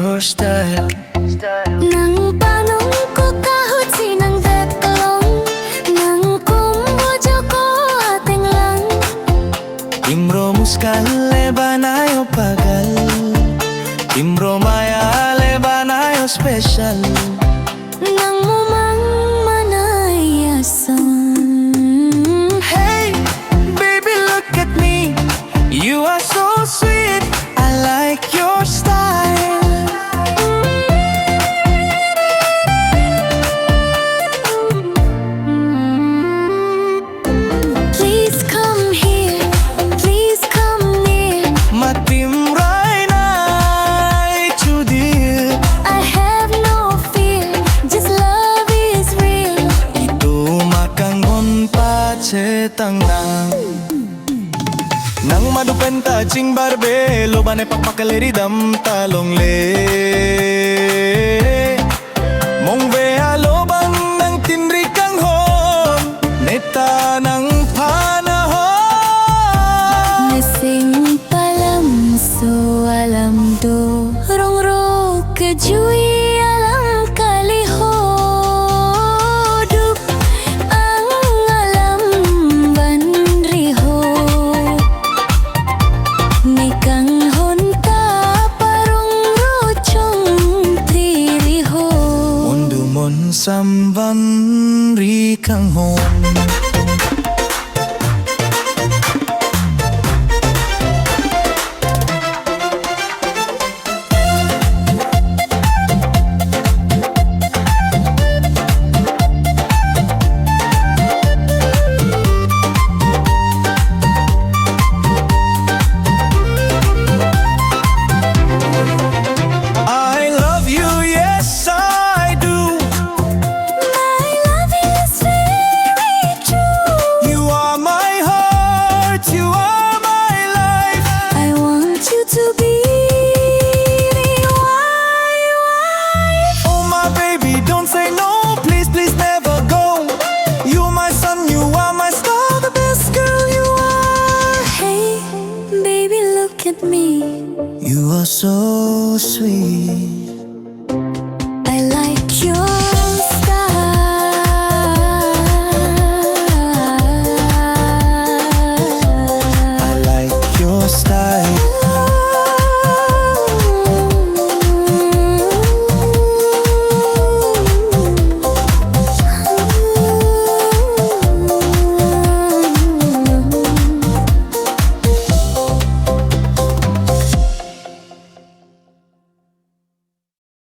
your style. Nang panong ko kahit sinang deklong, nang kumbojo ko ating lang. Timbro muskal lebanayo pagal, timbro maya lebanayo special. Nang mumang manayasan. Hey, baby, look at me. You are so sweet. I like your style. Please come here, please come near. Matimray na dear. I have no fear, just love is real. Ito makangon pa chetang nang madupen tajing barbe loban ay pakpakaliridam talong le mong bea loban ng tinrikang hon neta ng panahon. Nasing palam so alam do rong kejui alam kalihodup ang alam banriho nikang honta parong rochong tririho Undumon samban rikang hon.